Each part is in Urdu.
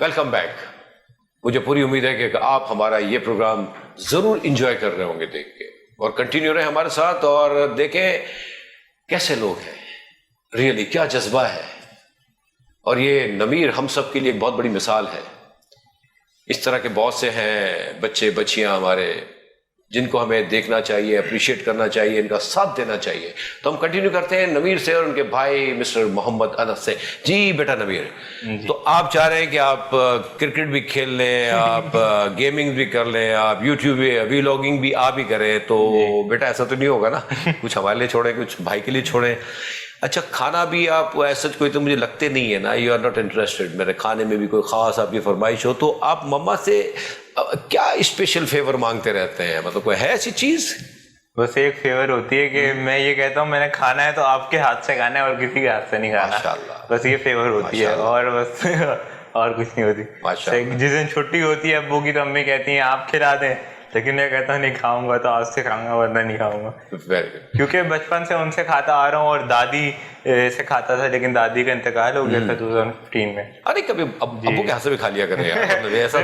Welcome back. مجھے پوری امید ہے کہ آپ ہمارا یہ پروگرام ضرور انجوائے کر رہے ہوں گے دیکھ کے, اور کنٹینیو رہیں ہمارے ساتھ اور دیکھیں کیسے لوگ ہیں, ریئلی کیا جذبہ ہے. اور یہ نمیر ہم سب کے لیے ایک بہت بڑی مثال ہے. اس طرح کے بہت سے ہیں بچے بچیاں ہمارے جن کو ہمیں دیکھنا چاہیے, اپریشیٹ کرنا چاہیے, ان کا ساتھ دینا چاہیے. تو ہم کنٹینیو کرتے ہیں نمیر سے اور ان کے بھائی مسٹر محمد انس سے. جی بیٹا نمیر, تو آپ چاہ رہے ہیں کہ آپ کرکٹ بھی کھیل لیں, آپ گیمنگ بھی کر لیں, آپ یوٹیوب وی لاگنگ بھی آپ ہی کریں, تو بیٹا ایسا تو نہیں ہوگا نا, کچھ ہمارے لیے چھوڑیں, کچھ بھائی کے لیے چھوڑیں. اچھا کھانا بھی آپ ایسا کوئی تو مجھے لگتے نہیں ہے نا, یو آر ناٹ انٹرسٹڈ میرے کھانے میں بھی کوئی خاص آپ کی فرمائش ہو تو آپ مما سے کیا اسپیشل فیور مانگتے رہتے ہیں, مطلب کوئی ہے ایسی چیز؟ بس ایک فیور ہوتی ہے کہ میں یہ کہتا ہوں میں نے کھانا ہے تو آپ کے ہاتھ سے کھانا ہے اور کسی کے ہاتھ سے نہیں کھانا, بس یہ فیور ہوتی ہے, اور بس اور کچھ نہیں ہوتی. جس دن چھٹی ہوتی ہے ابو کی تو امی کہتی ہیں آپ کھلا دیں, لیکن میں کہتا ہوں نہیں کھاؤں گا تو آج سے کھاؤں گا ورنہ نہیں کھاؤں گا, کیونکہ بچپن سے ان سے کھاتا آ رہا ہوں اور دادی سے کھاتا تھا, لیکن دادی کا انتقال ہو گیا تھا 2015 میں. ارے کبھی ابو کے ہاتھ سے بھی کھا لیا کرے یار, ایسا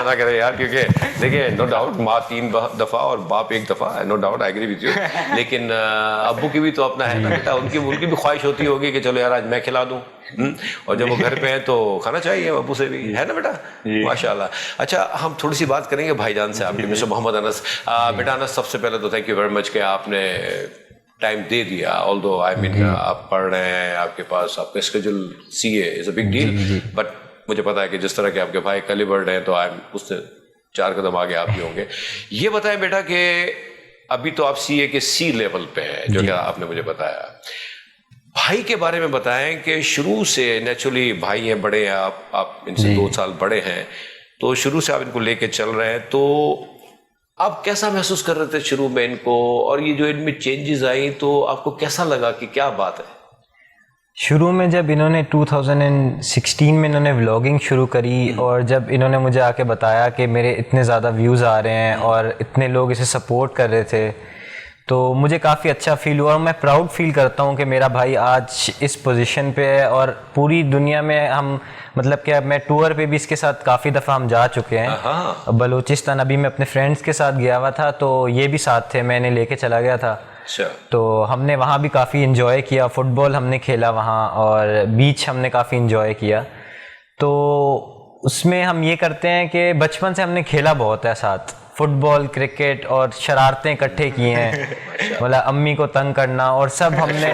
نہ کرے یار, کیونکہ دیکھیے نو ڈاؤٹ ماں 3 دفعہ اور باپ 1 دفعہ, no doubt I agree with you, لیکن ابو کی بھی تو اپنا ہے نا بیٹا, ان کی بھی خواہش ہوتی ہوگی کہ چلو یار آج میں کھلا دوں, اور جب وہ گھر پہ ہیں تو کھانا چاہیے ابو سے بھی, ہے نا بیٹا؟ ماشاء اللہ. اچھا ہم تھوڑی سی بات کریں گے بھائی جان سے, آپ کے مسٹر محمد انس. بیٹا انس, سب سے پہلے تو تھینک یو ویری مچ کہ آپ نے ٹائم دے دیا, آلدو آئی مین آپ پڑھ رہے ہیں, آپ کے پاس آپ کا schedule C A is a big deal, but مجھے پتا ہے کہ جس طرح کے آپ کے بھائی کلیبرڈ ہیں تو اس سے 4 قدم آگے آپ بھی ہوں گے. یہ بتائیں بیٹا کہ ابھی تو آپ سی اے کے سی لیول پہ ہیں, جو کہ آپ نے مجھے بتایا. بھائی کے بارے میں بتائیں کہ شروع سے نیچرلی بھائی ہیں, بڑے ہیں, آپ ان سے 2 سال بڑے ہیں, تو شروع سے آپ ان کو لے کے چل رہے ہیں, تو آپ کیسا محسوس کر رہے تھے شروع میں ان کو, اور یہ جو ان میں چینجز آئیں تو آپ کو کیسا لگا کہ کیا بات ہے؟ شروع میں جب انہوں نے 2016 میں انہوں نے ولاگنگ شروع کری, اور جب انہوں نے مجھے آ کے بتایا کہ میرے اتنے زیادہ ویوز آ رہے ہیں اور اتنے لوگ اسے سپورٹ کر رہے تھے, تو مجھے کافی اچھا فیل ہوا, اور میں پراؤڈ فیل کرتا ہوں کہ میرا بھائی آج اس پوزیشن پہ ہے. اور پوری دنیا میں ہم مطلب کہ میں ٹور پہ بھی اس کے ساتھ کافی دفعہ ہم جا چکے ہیں. بلوچستان ابھی میں اپنے فرینڈس کے ساتھ گیا ہوا تھا, تو یہ بھی ساتھ تھے, میں نے لے کے چلا گیا تھا. تو ہم نے وہاں بھی کافی انجوائے کیا, فٹ بال ہم نے کھیلا وہاں, اور بیچ ہم نے کافی انجوائے کیا. تو اس میں ہم یہ کرتے ہیں کہ بچپن سے ہم نے کھیلا بہت ہے ساتھ, فٹ بال, کرکٹ, اور شرارتیں اکٹھے کی ہیں, مطلب امی کو تنگ کرنا اور سب ہم نے.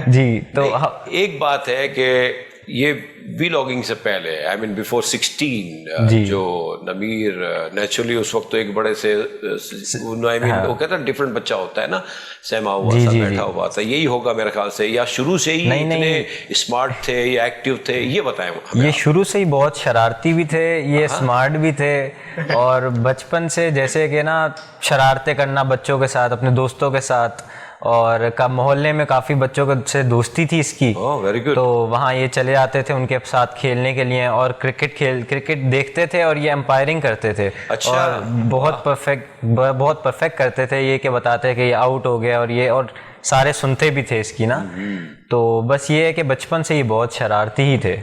جی تو ایک بات ہے کہ یہ وی لاگنگ سے پہلے آئی مین بیفور 16 جو نمیر نیچرلی اس وقت تو ایک بڑے سے آئی مین وہ کہتا ہے ڈفرینٹ بچہ ہوتا ہے نا, سہما ہوا تھا, بیٹھا ہوا تھا, یہی ہوگا میرے خیال سے, یا شروع سے ہی اتنے اسمارٹ تھے یا ایکٹیو تھے, یہ بتائیں. یہ شروع سے ہی بہت شرارتی بھی تھے, یہ اسمارٹ بھی تھے, اور بچپن سے جیسے کہ نا شرارتیں کرنا بچوں کے ساتھ, اپنے دوستوں کے ساتھ, اور محلے میں کافی بچوں سے دوستی تھی اس کی, تو وہاں یہ چلے آتے تھے ان کے ساتھ کھیلنے کے لیے, اور کرکٹ دیکھتے تھے, اور یہ امپائرنگ کرتے تھے, اور بہت پرفیکٹ کرتے تھے. یہ کہ بتاتے کہ یہ آؤٹ ہو گیا, اور یہ, اور سارے سنتے بھی تھے اس کی نا. تو بس یہ ہے کہ بچپن سے یہ بہت شرارتی ہی تھے.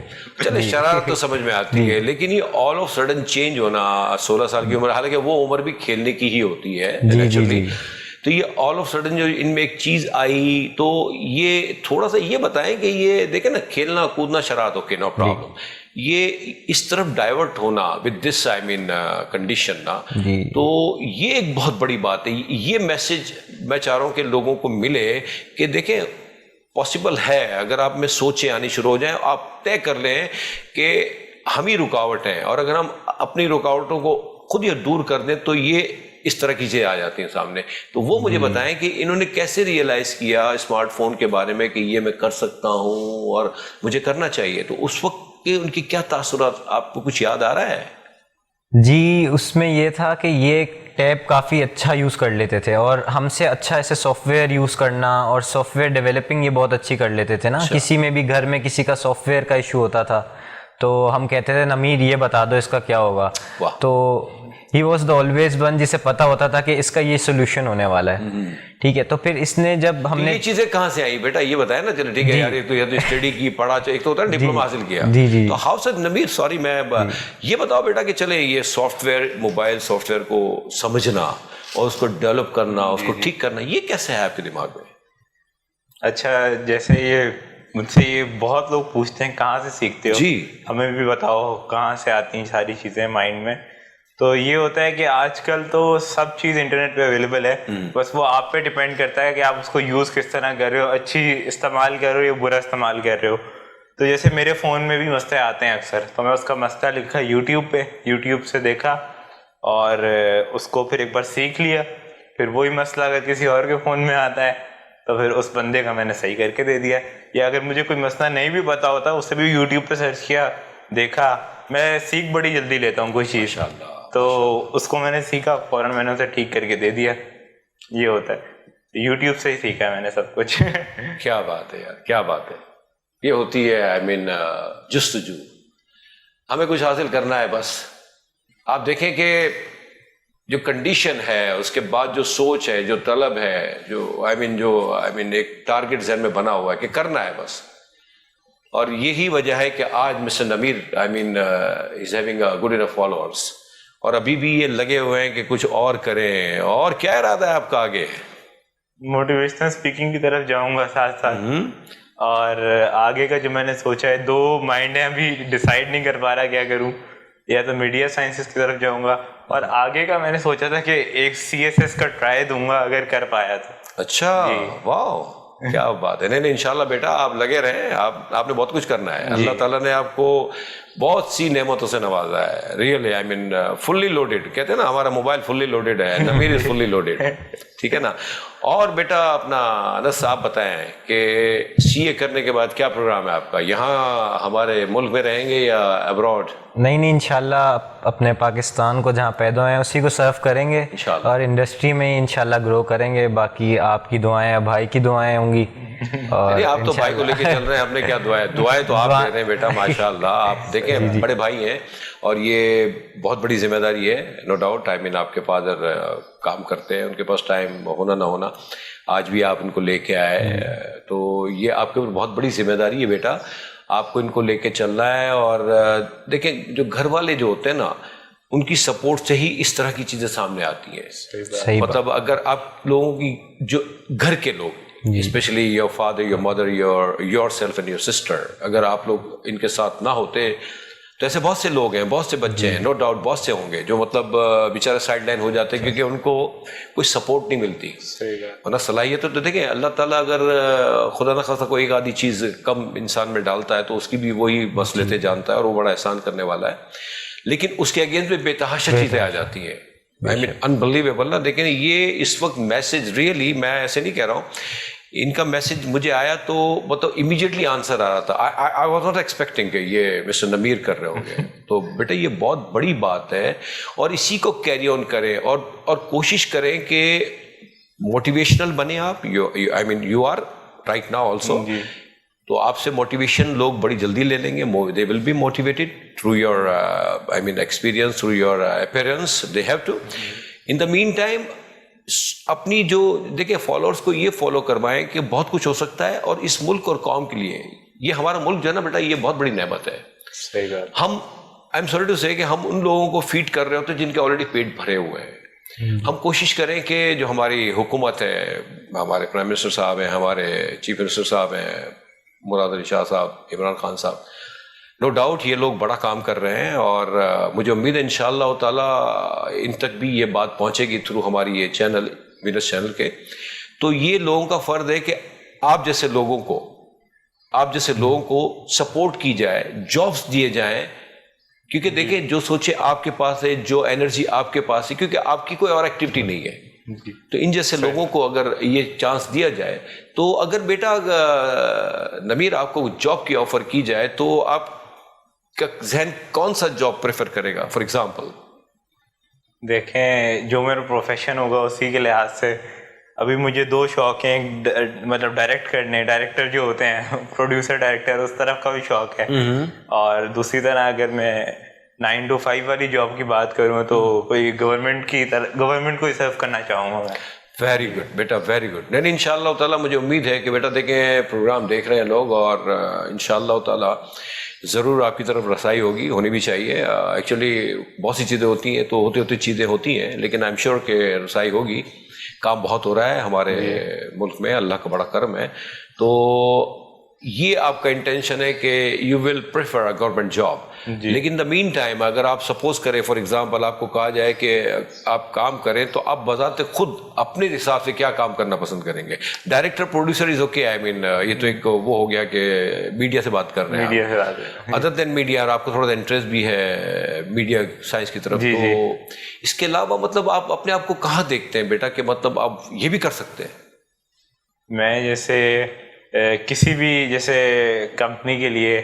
چلے شرارت تو سمجھ میں آتی ہے, لیکن یہ آل آف سڈن چینج ہونا 16 سال کی عمر, حالانکہ وہ عمر بھی کھیلنے کی ہی ہوتی ہے نیچرلی, تو یہ آل آف سڈن جو ان میں ایک چیز آئی, تو یہ تھوڑا سا یہ بتائیں کہ یہ دیکھیں نا کھیلنا کودنا شرارت, اوکے نو پرابلم, یہ اس طرف ڈائیورٹ ہونا with this I main condition نا, تو یہ ایک بہت بڑی بات ہے. یہ میسج میں چاہ رہا ہوں کہ لوگوں کو ملے کہ دیکھیں پاسبل ہے, اگر آپ میں سوچیں آنی شروع ہو جائیں, آپ طے کر لیں کہ ہم ہی رکاوٹ ہیں, اور اگر ہم اپنی رکاوٹوں کو خود ہی دور کر دیں تو یہ اس طرح کی چیزیں آ جاتی ہیں سامنے. تو وہ مجھے بتائیں کہ انہوں نے کیسے ریئلائز کیا اسمارٹ فون کے بارے میں کہ یہ میں کر سکتا ہوں اور مجھے کرنا چاہیے, تو اس وقت کے ان کی کیا تاثرات آپ کو کچھ یاد آ رہا ہے؟ جی اس میں یہ تھا کہ یہ ٹیب کافی اچھا یوز کر لیتے تھے, اور ہم سے اچھا ایسے سافٹ ویئر یوز کرنا, اور سافٹ ویئر ڈیولپنگ یہ بہت اچھی کر لیتے تھے نا. کسی میں بھی گھر میں کسی کا سافٹ ویئر کا ایشو ہوتا تھا تو ہم کہتے تھے نمیر یہ بتا دو اس کا کیا ہوگا, تو he was the always one جسے پتا ہوتا تھا کہ اس کا یہ سولوشن ہونے والا ہے. ٹھیک ہے, تو پھر اس نے جب ہم نے یہ چیزیں کہاں سے آئی بیٹا یہ بتایا نا. چلو ٹھیک ہے یار, ایک تو یہ تو اسٹڈی کی پڑھا, ایک تو ہوتا ہے ڈپلوما حاصل کیا. تو ہاؤ سے نمیر سوری میں یہ بتاؤ بیٹا کہ چلے یہ soft where, mobile soft where کو سمجھنا اور اس کو ڈیولپ کرنا, اس کو ٹھیک کرنا, یہ کیسے ہے آپ کے دماغ میں؟ اچھا, جیسے یہ مجھ سے یہ بہت لوگ پوچھتے ہیں کہاں سے سیکھتے ہو, جی ہمیں بھی بتاؤ کہاں سے آتی ہیں ساری چیزیں مائنڈ میں. تو یہ ہوتا ہے کہ آج کل تو سب چیز انٹرنیٹ پہ اویلیبل ہے, بس وہ آپ پہ ڈپینڈ کرتا ہے کہ آپ اس کو یوز کس طرح کر رہے ہو, اچھی استعمال کر رہے ہو یا برا استعمال کر رہے ہو. تو جیسے میرے فون میں بھی مسئلے آتے ہیں اکثر, تو میں اس کا مسئلہ لکھا یوٹیوب پہ, یوٹیوب سے دیکھا اور اس کو پھر ایک بار سیکھ لیا. پھر وہی مسئلہ اگر کسی اور کے فون میں آتا ہے تو پھر اس بندے کا میں نے صحیح کر کے دے دیا. یا اگر مجھے کوئی مسئلہ نہیں بھی پتا ہوتا, اس سے بھی یوٹیوب پہ سرچ کیا, دیکھا. میں سیکھ بڑی جلدی لیتا ہوں کوئی چیز, تو اس کو میں نے سیکھا فوراً میں نے اسے ٹھیک کر کے دے دیا. یہ ہوتا ہے, یوٹیوب سے ہی سیکھا ہے میں نے سب کچھ. کیا بات ہے یار, کیا بات ہے. یہ ہوتی ہے آئی مین جستجو, ہمیں کچھ حاصل کرنا ہے بس. آپ دیکھیں کہ جو کنڈیشن ہے, اس کے بعد جو سوچ ہے, جو طلب ہے, جو آئی مین ایک ٹارگٹ ذہن میں بنا ہوا ہے کہ کرنا ہے بس. اور یہی وجہ ہے کہ آج mister Numair I mean is having a good enough followers, اور ابھی بھی یہ لگے ہوئے ہیں کہ کچھ اور کریں. اور کیا ارادہ ہے آپ کا آگے؟ موٹیویشنل اسپیکنگ کی طرف جاؤں گا ساتھ ساتھ. اور آگے کا جو میں نے سوچا ہے, دو مائنڈ ہیں, ابھی ڈیسائیڈ نہیں کر پا رہا کیا کروں. یا تو میڈیا سائنسز کی طرف جاؤں گا, اور آگے کا میں نے سوچا تھا کہ ایک CSS کا ٹرائی دوں گا اگر کر پایا تو. اچھا, واو, کیا بات ہے. نہیں انشاءاللہ بیٹا آپ لگے رہیں, آپ نے بہت کچھ کرنا ہے. اللہ تعالیٰ نے آپ کو بہت سی نعمتوں سے نوازا ہے. Really I main fully loaded, کہتے ہیں نا ہمارا موبائل فلی لوڈیڈ ہے, نمیر از فلی لوڈیڈ. ٹھیک ہے نا. اور بیٹا اپنا انس صاحب بتائیں کہ CA کرنے کے بعد کیا پروگرام ہے آپ کا؟ یہاں ہمارے ملک میں رہیں گے یا ابراڈ؟ نہیں انشاءاللہ اپنے پاکستان کو جہاں پیدا ہیں اسی کو سرو کریں گے, اور انڈسٹری میں ہی انشاءاللہ گرو کریں گے. باقی آپ کی دعائیں, بھائی کی دعائیں ہوں گی. اور آپ تو بھائی کو لے کے چل رہے ہیں, ہم نے کیا دعائیں تو آپ دے رہے ہیں بیٹا ماشاءاللہ. آپ دیکھیں بڑے بھائی ہیں, اور یہ بہت بڑی ذمہ داری ہے, نو ڈاؤٹ. آئی مین آپ کے فادر کام کرتے ہیں, ان کے پاس ٹائم ہونا نہ ہونا, آج بھی آپ ان کو لے کے آئے, تو یہ آپ کے اوپر بہت بڑی ذمہ داری ہے بیٹا. آپ کو ان کو لے کے چلنا ہے. اور دیکھیں جو گھر والے جو ہوتے ہیں نا, ان کی سپورٹ سے ہی اس طرح کی چیزیں سامنے آتی ہیں. مطلب اگر آپ لوگوں کی جو گھر کے لوگ, especially your father, your mother, yourself and your sister, اگر آپ لوگ ان کے ساتھ نہ ہوتے تو ایسے بہت سے لوگ ہیں, بہت سے بچے ہیں, نو ڈاؤٹ بہت سے ہوں گے جو مطلب بیچارے سائڈ لائن ہو جاتے ہیں کیونکہ ان کو کوئی سپورٹ نہیں ملتی. ورنہ صلاحیت تو دیکھیں اللہ تعالیٰ اگر خدا نہ خواستہ کوئی ایک آدھی چیز کم انسان میں ڈالتا ہے تو اس کی بھی وہی مسئلے جانتا ہے, اور وہ بڑا احسان کرنے والا ہے. لیکن اس کے اگینسٹ میں بے تحاشا چیزیں آ جاتی ہیں. آئی مین انبلیویبل نا. دیکھیں یہ اس وقت میسج ریئلی, میں ایسے نہیں کہہ رہا ہوں, ان کا میسج مجھے آیا تو مطلب امیجیٹلی آنسر آ رہا تھا. آئی واز ناٹ ایکسپیکٹنگ کہ یہ مسٹر نمیر کر رہے ہوں گے. تو بیٹا یہ بہت بڑی بات ہے, اور اسی کو کیری آن کریں, اور کوشش کریں کہ موٹیویشنل بنے آپ. I mean you are right now also. تو آپ سے موٹیویشن لوگ بڑی جلدی لے لیں گے. They will be motivated through your I mean experience, through your appearance. They have to. In the meantime اپنی جو دیکھیں فالوورس کو یہ فالو کروائیں کہ بہت کچھ ہو سکتا ہے, اور اس ملک اور قوم کے لیے یہ ہمارا ملک جو ہے نا بیٹا, یہ بہت بڑی نعمت ہے. صحیح بات. ہم آئی ایم سوری ٹو سے کہ ہم ان لوگوں کو فیڈ کر رہے ہوتے ہیں جن کے آلریڈی پیٹ بھرے ہوئے ہیں. ہم کوشش کریں کہ جو ہماری حکومت ہے, ہمارے پرائم منسٹر صاحب ہیں, ہمارے چیف منسٹر صاحب ہیں, مراد علی شاہ صاحب, عمران خان صاحب, نو ڈاؤٹ یہ لوگ بڑا کام کر رہے ہیں. اور مجھے امید ہے انشاءاللہ تعالیٰ ان تک بھی یہ بات پہنچے گی تھرو ہماری یہ چینل, وینس چینل کے. تو یہ لوگوں کا فرض ہے کہ آپ جیسے لوگوں کو سپورٹ کی جائے, جابس دیے جائیں. کیونکہ دیکھیں جو سوچے آپ کے پاس ہے, جو انرجی آپ کے پاس ہے, کیونکہ آپ کی کوئی اور ایکٹیویٹی نہیں ہے, تو ان جیسے لوگوں کو اگر یہ چانس دیا جائے, تو اگر بیٹا نمیر آپ کو جاب کی آفر کی جائے تو آپ کا ذہن کون سا جاب پریفر کرے گا؟ فار ایگزامپل دیکھیں جو میرا پروفیشن ہوگا اسی کے لحاظ سے ابھی مجھے دو شوق ہیں. مطلب ڈائریکٹ کرنے, ڈائریکٹر جو ہوتے ہیں, پروڈیوسر ڈائریکٹر, اس طرف کا بھی شوق ہے. اور دوسری طرح اگر میں 9 to 5 والی جاب کی بات کروں تو کوئی گورنمنٹ کو سرو کرنا چاہوں گا میں. ویری گڈ بیٹا, ویری گڈ. نہیں ان شاء اللہ تعالیٰ مجھے امید ہے کہ بیٹا دیکھیں پروگرام دیکھ رہے ہیں لوگ, اور ان شاء اللہ تعالیٰ ضرور آپ کی طرف رسائی ہوگی, ہونی بھی چاہیے. ایکچولی بہت سی چیزیں ہوتی ہیں تو ہوتی چیزیں ہوتی ہیں, لیکن آئی ایم شیور کہ رسائی ہوگی. کام بہت ہو رہا ہے ہمارے ملک میں, اللہ کا بڑا کرم ہے. تو یہ آپ کا انٹینشن ہے کہ you will prefer a government job, لیکن دا مین ٹائم اگر آپ سپوز کریں فار ایگزامپل آپ کو کہا جائے کہ آپ کام کریں تو آپ بذات خود اپنے حساب سے کیا کام کرنا پسند کریں گے؟ ڈائریکٹر پروڈیوسر از اوکے, آئی مین یہ تو ایک وہ ہو گیا کہ میڈیا سے بات کر رہے ہیں, ادر دین میڈیا, اور آپ کو تھوڑا سا انٹرسٹ بھی ہے میڈیا سائنس کی طرف, تو اس کے علاوہ مطلب آپ اپنے آپ کو کہاں دیکھتے ہیں بیٹا کہ مطلب آپ یہ بھی کر سکتے ہیں؟ میں جیسے کسی بھی جیسے کمپنی کے لیے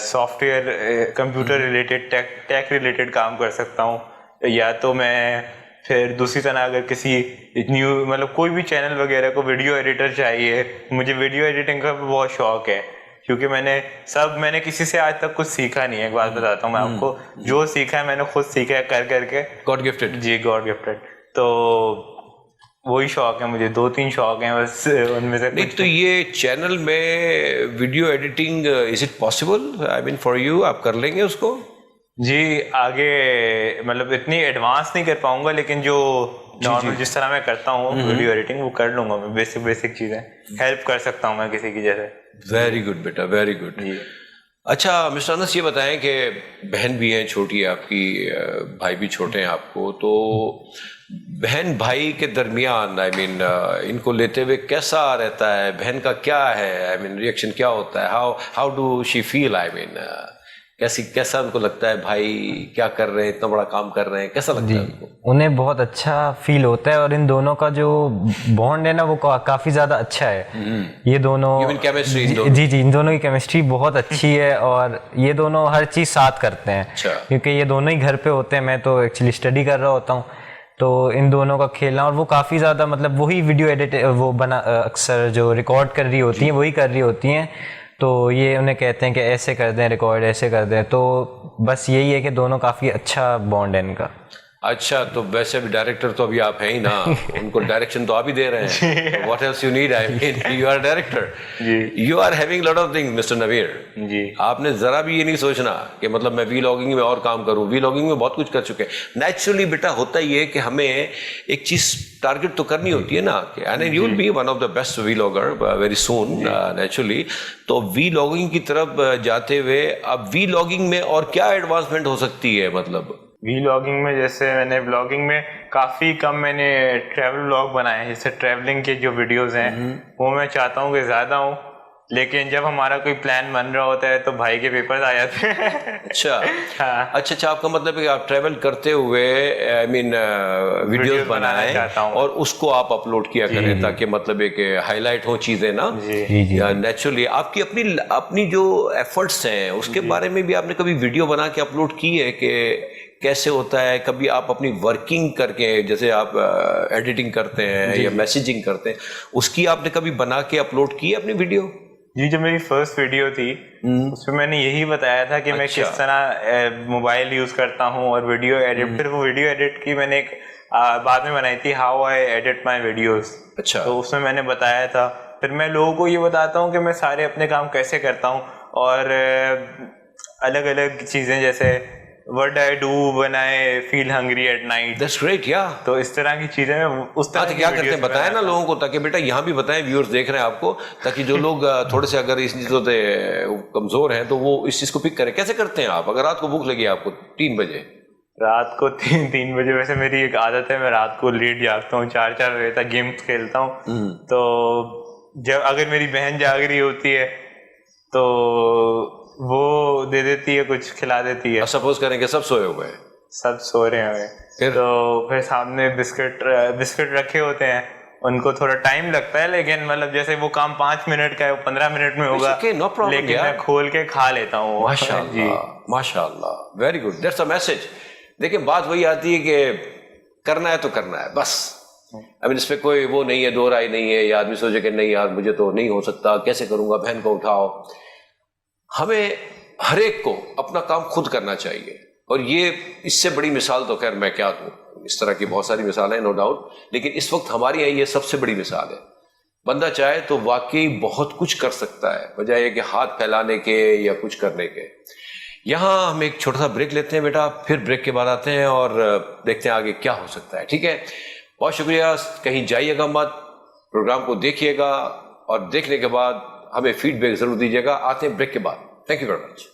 software computer related tech related کام کر سکتا ہوں, یا تو میں پھر دوسری طرح اگر کسی نیو مطلب کوئی بھی چینل وغیرہ کو ویڈیو ایڈیٹر چاہیے, مجھے ویڈیو ایڈیٹنگ کا بھی بہت شوق ہے, کیونکہ میں نے کسی سے آج تک کچھ سیکھا نہیں ہے. ایک بات بتاتا ہوں میں آپ کو, جو سیکھا ہے میں نے خود سیکھا ہے کر کے. God gifted. جی گاڈ گفٹڈ. تو وہی شوق ہے مجھے, 2-3 شوق ہیں بس ان میں سے. نہیں تو یہ چینل میں video editing is it possible, I mean for you, آپ کر لیں گے اس کو؟ جی آگے مطلب اتنی ایڈوانس نہیں کر پاؤں گا, لیکن جو نارمل جس طرح میں کرتا ہوں ویڈیو ایڈیٹنگ وہ کر لوں گا میں. بیسک چیزیں ہیلپ کر سکتا ہوں میں کسی کی جیسے. ویری گڈ بیٹا, ویری گڈ. اچھا مسٹر انس یہ بتائیں کہ بہن بھی ہیں چھوٹی ہے آپ کی, بھائی بھی چھوٹے ہیں آپ کو, تو بہن بھائی کے درمیان آئی مین ان کو لیتے ہوئے کیسا رہتا ہے؟ بہن کا کیا ہے آئی مین ریئیکشن کیا ہوتا ہے؟ ہاؤ ڈو شی فیل, آئی مین کیسا ان کو لگتا ہے بھائی کیا کر رہے ہیں, اتنا بڑا کام کر رہے ہیں, کیسا لگتا ہے ان کو؟ انہیں بہت اچھا فیل ہوتا ہے, اور ان دونوں کا جو بانڈ ہے نا وہ کافی زیادہ اچھا ہے. یہ دونوں جی ان دونوں کی کیمسٹری بہت اچھی ہے, اور یہ دونوں ہر چیز ساتھ کرتے ہیں, کیونکہ یہ دونوں ہی گھر پہ ہوتے ہیں. میں تو ایکچولی اسٹڈی کر رہا ہوتا ہوں, تو ان دونوں کا کھیلنا, اور وہ کافی زیادہ مطلب وہی ویڈیو ایڈیٹ وہ اکثر جو ریکارڈ کر رہی ہوتی ہیں وہی کر رہی ہوتی ہیں, تو یہ انہیں کہتے ہیں کہ ایسے کر دیں ریکارڈ, ایسے کر دیں. تو بس یہی ہے کہ دونوں کافی اچھا بانڈ ہے ان کا. اچھا تو ویسے بھی ڈائریکٹر تو ابھی آپ ہیں ہی نا, ان کو ڈائریکشن تو آپ ہی دے رہے ہیں. What else you need, I mean you are director, you are having lot of things mister نویر. جی آپ نے ذرا بھی یہ نہیں سوچنا کہ مطلب میں وی لاگنگ میں اور کام کروں. وی لاگنگ میں بہت کچھ کر چکے ہیں. نیچرلی بیٹا ہوتا یہ ہے کہ ہمیں ایک چیز ٹارگیٹ تو کرنی ہوتی ہے نا, کہ and you will be one of the best vlogger very soon naturally. تو وی لاگنگ کی طرف جاتے ہوئے اب وی لاگنگ میں اور کیا ایڈوانسمنٹ ہو سکتی ہے؟ مطلب وی لاگنگ میں جیسے میں نے بلاگنگ میں کافی کم میں نے ٹریول بلاگ بنائے ہیں, جیسے ٹریولنگ کے جو ویڈیوز ہیں وہ میں چاہتا ہوں کہ زیادہ ہوں, لیکن جب ہمارا کوئی پلان بن رہا ہوتا ہے تو بھائی کے پیپرز آ جاتے ہیں. اچھا اچھا, آپ کا مطلب ہے کہ آپ ٹریول کرتے ہوئے آئی مین ویڈیوز بنائیں اور اس کو آپ اپلوڈ کیا کریں, تاکہ مطلب ہے کہ ہائی لائٹ ہو چیزیں نا. نیچرلی آپ کی اپنی جو ایفرٹس ہیں اس کے بارے میں بھی آپ نے کبھی ویڈیو بنا کے اپلوڈ کی ہے کہ کیسے ہوتا ہے؟ کبھی آپ اپنی ورکنگ کر کے, جیسے آپ ایڈیٹنگ کرتے ہیں یا میسیجنگ کرتے ہیں, اس کی آپ نے کبھی بنا کے اپلوڈ کی ہے اپنی ویڈیو؟ جی جب میری فرسٹ ویڈیو تھی اس میں نے یہی بتایا تھا کہ میں کس طرح موبائل یوز کرتا ہوں اور ویڈیو ایڈٹ. پھر وہ ویڈیو ایڈٹ کی میں نے ایک بعد میں بنائی تھی, how I edit my videos. اچھا, تو اس میں میں نے بتایا تھا. پھر میں لوگوں کو یہ بتاتا ہوں کہ میں سارے اپنے کام کیسے کرتا ہوں, اور الگ الگ چیزیں جیسے what I do when I feel hungry at night. That's great, yeah. تو اس طرح کی چیزیں میں اس طرح کیا کرتے ہیں بتائیں نا لوگوں کو, تاکہ بیٹا یہاں بھی بتائیں, ویورز دیکھ رہے ہیں آپ کو, تاکہ جو لوگ تھوڑے سے اگر اس چیزوں سے کمزور ہیں تو وہ اس چیز کو پک کریں. کیسے کرتے ہیں آپ اگر رات کو بھوک لگی آپ کو 3 بجے؟ رات کو 3 بجے ویسے میری ایک عادت ہے, میں رات کو لیٹ جاگتا ہوں, 4 بجے تک گیمس کھیلتا ہوں. تو جب اگر میری بہن جاگ رہی ہوتی ہے تو وہ دے دیتی ہے, کچھ کھلا دیتی ہے. سپوز کریں کہ سب سوئے ہوئے ہیں, سب سو رہے ہیں, تو پھر سامنے بسکٹ رکھے ہوتے ہیں. ان کو تھوڑا ٹائم لگتا ہے, لیکن مطلب جیسے وہ کام 5 منٹ کا ہے وہ 15 منٹ میں ہوگا, لیکن میں کھول کے کھا لیتا ہوں. ماشاء اللہ, ماشاء اللہ, very good, that's a message. دیکھیں بات وہی آتی ہے کہ کرنا ہے تو کرنا ہے بس. اب اس پہ کوئی وہ نہیں ہے, دو رائے نہیں ہے, یا آدمی سوچے کہ نہیں یار مجھے تو نہیں ہو سکتا, کیسے کروں گا, بہن کو اٹھاؤ. ہمیں ہر ایک کو اپنا کام خود کرنا چاہیے. اور یہ اس سے بڑی مثال تو خیر میں کیا دوں, اس طرح کی بہت ساری مثالیں نو ڈاؤٹ, لیکن اس وقت ہمارے یہاں یہ سب سے بڑی مثال ہے. بندہ چاہے تو واقعی بہت کچھ کر سکتا ہے بجائے یہ کہ ہاتھ پھیلانے کے یا کچھ کرنے کے. یہاں ہم ایک چھوٹا سا بریک لیتے ہیں بیٹا, پھر بریک کے بعد آتے ہیں اور دیکھتے ہیں آگے کیا ہو سکتا ہے. ٹھیک ہے, بہت شکریہ, کہیں جائیے گا مت, پروگرام کو دیکھیے گا اور دیکھنے کے بعد ہمیں فیڈ بیک ضرور دیجیے گا. آتے ہیں بریک کے بعد. Thank you very much.